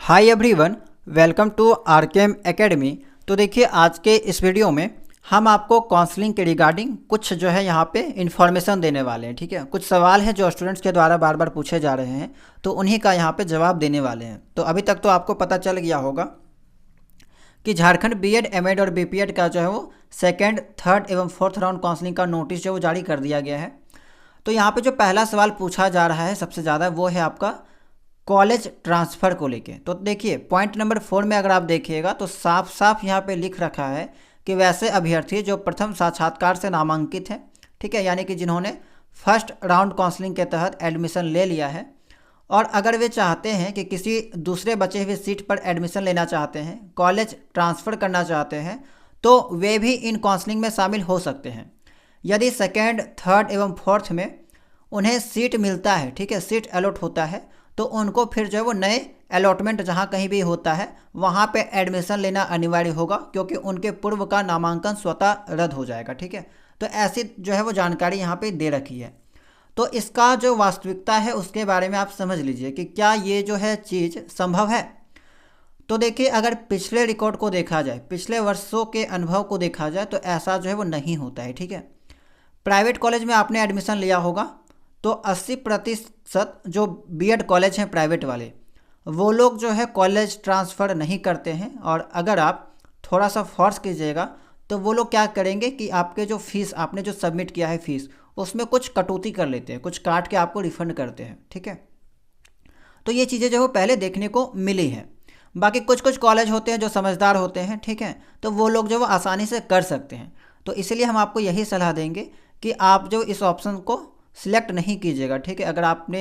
Hi everyone, welcome to RKM academy. तो देखिए, आज के इस वीडियो में हम आपको काउंसलिंग के रिगार्डिंग कुछ जो है यहाँ पे इन्फॉर्मेशन देने वाले हैं। ठीक है, कुछ सवाल हैं जो स्टूडेंट्स के द्वारा बार बार पूछे जा रहे हैं, तो उन्हीं का यहाँ पे जवाब देने वाले हैं। तो अभी तक तो आपको पता चल गया होगा कि झारखंड बीएड, एमएड और बीपीएड का जो है वो सेकेंड, थर्ड एवं फोर्थ राउंड काउंसलिंग का नोटिस जो वो जारी कर दिया गया है। तो यहाँ पे जो पहला सवाल पूछा जा रहा है सबसे ज़्यादा, वो है आपका कॉलेज ट्रांसफ़र को लेके। तो देखिए, पॉइंट नंबर 4 में अगर आप देखिएगा तो साफ साफ यहाँ पे लिख रखा है कि वैसे अभ्यर्थी जो प्रथम साक्षात्कार से नामांकित हैं, ठीक है, यानी कि जिन्होंने फर्स्ट राउंड काउंसलिंग के तहत एडमिशन ले लिया है, और अगर वे चाहते हैं कि किसी दूसरे बचे हुए सीट पर एडमिशन लेना चाहते हैं, कॉलेज ट्रांसफ़र करना चाहते हैं, तो वे भी इन काउंसलिंग में शामिल हो सकते हैं। यदि सेकेंड, थर्ड एवं फोर्थ में उन्हें सीट मिलता है, ठीक है, सीट अलॉट होता है, तो उनको फिर जो है वो नए अलॉटमेंट जहाँ कहीं भी होता है वहाँ पे एडमिशन लेना अनिवार्य होगा, क्योंकि उनके पूर्व का नामांकन स्वतः रद्द हो जाएगा। ठीक है, तो ऐसी जो है वो जानकारी यहाँ पे दे रखी है। तो इसका जो वास्तविकता है उसके बारे में आप समझ लीजिए कि क्या ये जो है चीज़ संभव है। तो देखिए, अगर पिछले रिकॉर्ड को देखा जाए, पिछले वर्षों के अनुभव को देखा जाए, तो ऐसा जो है वो नहीं होता है। ठीक है, प्राइवेट कॉलेज में आपने एडमिशन लिया होगा तो 80% जो बीएड कॉलेज हैं प्राइवेट वाले, वो लोग जो है कॉलेज ट्रांसफ़र नहीं करते हैं। और अगर आप थोड़ा सा फोर्स कीजिएगा तो वो लोग क्या करेंगे कि आपके जो फीस आपने जो सबमिट किया है फीस, उसमें कुछ कटौती कर लेते हैं, कुछ काट के आपको रिफ़ंड करते हैं। ठीक है, तो ये चीज़ें जो है पहले देखने को मिली हैं। बाकी कुछ कुछ कॉलेज होते हैं जो समझदार होते हैं, ठीक है, तो वो लोग जो वो आसानी से कर सकते हैं। तो इसलिए हम आपको यही सलाह देंगे कि आप जो इस ऑप्शन को सिलेक्ट नहीं कीजिएगा। ठीक है, अगर आपने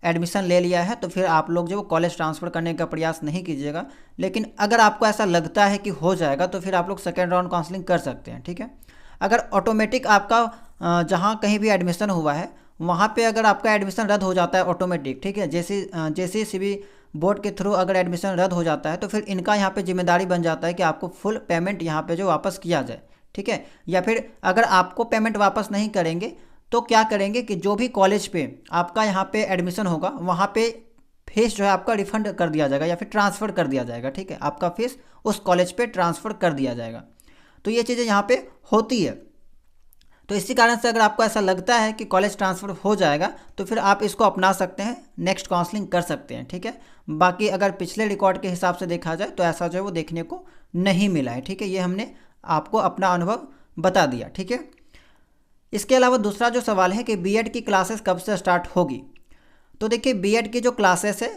एडमिशन ले लिया है तो फिर आप लोग जो वो कॉलेज ट्रांसफ़र करने का प्रयास नहीं कीजिएगा। लेकिन अगर आपको ऐसा लगता है कि हो जाएगा तो फिर आप लोग सेकेंड राउंड काउंसलिंग कर सकते हैं। ठीक है, अगर ऑटोमेटिक आपका जहाँ कहीं भी एडमिशन हुआ है वहाँ पे अगर आपका एडमिशन रद्द हो जाता है ऑटोमेटिक, ठीक है, जैसे सीबी बोर्ड के थ्रू अगर एडमिशन रद्द हो जाता है, तो फिर इनका यहाँ पे जिम्मेदारी बन जाता है कि आपको फुल पेमेंट यहाँ पे जो वापस किया जाए। ठीक है, या फिर अगर आपको पेमेंट वापस नहीं करेंगे तो क्या करेंगे कि जो भी कॉलेज पे आपका यहाँ पे एडमिशन होगा वहाँ पे फीस जो है आपका रिफ़ंड कर दिया जाएगा या फिर ट्रांसफ़र कर दिया जाएगा। ठीक है, आपका फीस उस कॉलेज पे ट्रांसफ़र कर दिया जाएगा। तो ये चीज़ें यहाँ पे होती है। तो इसी कारण से अगर आपको ऐसा लगता है कि कॉलेज ट्रांसफ़र हो जाएगा तो फिर आप इसको अपना सकते हैं, नेक्स्ट काउंसलिंग कर सकते हैं। ठीक है, बाकी अगर पिछले रिकॉर्ड के हिसाब से देखा जाए तो ऐसा जो है वो देखने को नहीं मिला है। ठीक है, ये हमने आपको अपना अनुभव बता दिया। ठीक है, इसके अलावा दूसरा जो सवाल है कि बीएड की क्लासेस कब से स्टार्ट होगी। तो देखिए, बीएड की जो क्लासेस है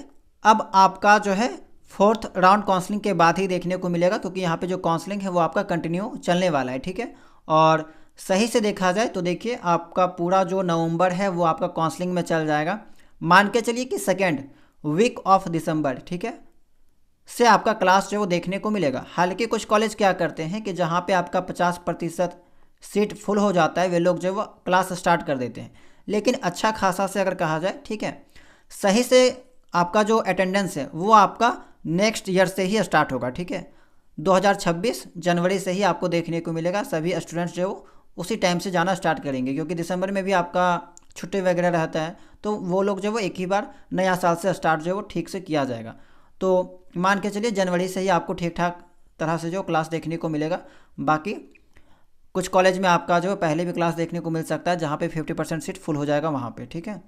अब आपका जो है फोर्थ राउंड काउंसलिंग के बाद ही देखने को मिलेगा, क्योंकि यहाँ पे जो काउंसलिंग है वो आपका कंटिन्यू चलने वाला है। ठीक है, और सही से देखा जाए तो देखिए आपका पूरा जो नवंबर है वो आपका काउंसलिंग में चल जाएगा। मान के चलिए कि सेकेंड वीक ऑफ दिसंबर, ठीक है, से आपका क्लास जो वो देखने को मिलेगा। हालांकि कुछ कॉलेज क्या करते हैं कि जहाँ पे आपका 50% सीट फुल हो जाता है, वे लोग जो वो क्लास स्टार्ट कर देते हैं। लेकिन अच्छा खासा से अगर कहा जाए, ठीक है, सही से आपका जो अटेंडेंस है वो आपका नेक्स्ट ईयर से ही स्टार्ट होगा। ठीक है, 2026 जनवरी से ही आपको देखने को मिलेगा। सभी स्टूडेंट्स जो उसी टाइम से जाना स्टार्ट करेंगे, क्योंकि दिसंबर में भी आपका छुट्टी वगैरह रहता है, तो वो लोग जो वो एक ही बार नया साल से स्टार्ट जो वो ठीक से किया जाएगा। तो मान के चलिए जनवरी से ही आपको ठीक ठाक तरह से जो क्लास देखने को मिलेगा। बाकी कुछ कॉलेज में आपका जो पहले भी क्लास देखने को मिल सकता है जहाँ पे 50% सीट फुल हो जाएगा वहाँ पे। ठीक है,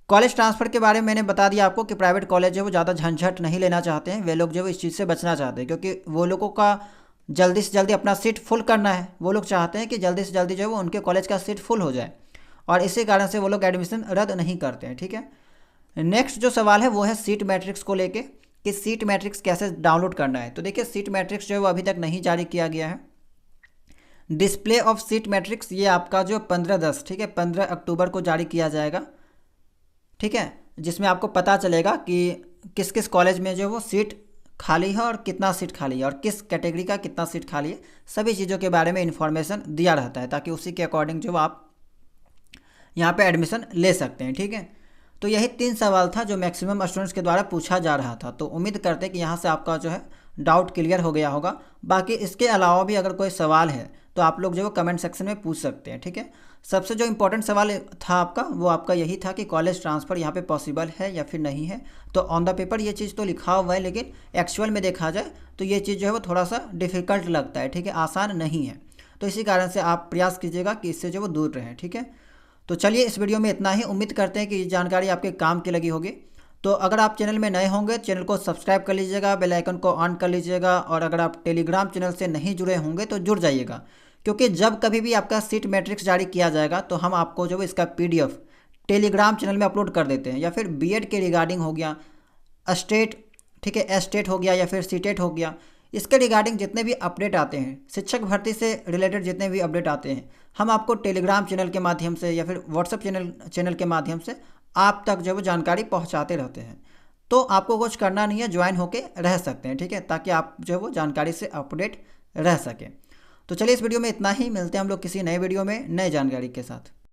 कॉलेज ट्रांसफ़र के बारे में मैंने बता दिया आपको कि प्राइवेट कॉलेज जो वो ज़्यादा झंझट नहीं लेना चाहते हैं, वे लोग जो इस चीज़ से बचना चाहते हैं, क्योंकि वो लोगों का जल्दी से जल्दी अपना सीट फुल करना है। वो लोग चाहते हैं कि जल्दी से जल्दी जो है वो उनके कॉलेज का सीट फुल हो जाए, और इसी कारण से वो लोग एडमिशन रद्द नहीं करते हैं। ठीक है, नेक्स्ट जो सवाल है वो है सीट मैट्रिक्स को लेके कि सीट मैट्रिक्स कैसे डाउनलोड करना है। तो देखिए, सीट मैट्रिक्स जो है वो अभी तक नहीं जारी किया गया है। डिस्प्ले ऑफ सीट मैट्रिक्स ये आपका जो 15/10, ठीक है, 15 अक्टूबर को जारी किया जाएगा। ठीक है, जिसमें आपको पता चलेगा कि किस किस कॉलेज में जो वो सीट खाली है और कितना सीट खाली है, और किस कैटेगरी का कितना सीट खाली है, सभी चीज़ों के बारे में इन्फॉर्मेशन दिया रहता है, ताकि उसी के अकॉर्डिंग जो आप यहाँ पे एडमिशन ले सकते हैं। ठीक है, तो यही 3 सवाल था जो मैक्सिमम स्टूडेंट्स के द्वारा पूछा जा रहा था। तो उम्मीद करते हैं कि यहाँ से आपका जो है डाउट क्लियर हो गया होगा। बाकी इसके अलावा भी अगर कोई सवाल है तो आप लोग जो है कमेंट सेक्शन में पूछ सकते हैं, ठीक है। सबसे जो इम्पोर्टेंट सवाल था आपका, वो आपका यही था कि कॉलेज ट्रांसफ़र यहाँ पे पॉसिबल है या फिर नहीं है। तो ऑन द पेपर ये चीज़ तो लिखा हुआ है, लेकिन एक्चुअल में देखा जाए तो ये चीज़ जो है वो थोड़ा सा डिफ़िकल्ट लगता है, ठीक है, आसान नहीं है। तो इसी कारण से आप प्रयास कीजिएगा कि इससे जो वो दूर रहें, ठीक है। तो चलिए इस वीडियो में इतना ही। उम्मीद करते हैं कि ये जानकारी आपके काम की लगी होगी। तो अगर आप चैनल में नए होंगे, चैनल को सब्सक्राइब कर लीजिएगा, बेल आइकन को ऑन कर लीजिएगा, और अगर आप टेलीग्राम चैनल से नहीं जुड़े होंगे तो जुड़ जाइएगा, क्योंकि जब कभी भी आपका सीट मैट्रिक्स जारी किया जाएगा तो हम आपको जो इसका PDF टेलीग्राम चैनल में अपलोड कर देते हैं। या फिर बीएड के रिगार्डिंग हो गया, स्टेट, ठीक है, एस्टेट हो गया, या फिर सीटेट हो गया, इसके रिगार्डिंग जितने भी अपडेट आते हैं, शिक्षक भर्ती से रिलेटेड जितने भी अपडेट आते हैं, हम आपको टेलीग्राम चैनल के माध्यम से या फिर व्हाट्सएप चैनल के माध्यम से आप तक जो वो जानकारी पहुंचाते रहते हैं। तो आपको कुछ करना नहीं है, ज्वाइन होके रह सकते हैं, ठीक है, ताकि आप जो है वो जानकारी से अपडेट रह सकें। तो चलिए इस वीडियो में इतना ही। मिलते हैं हम लोग किसी नए वीडियो में नए जानकारी के साथ।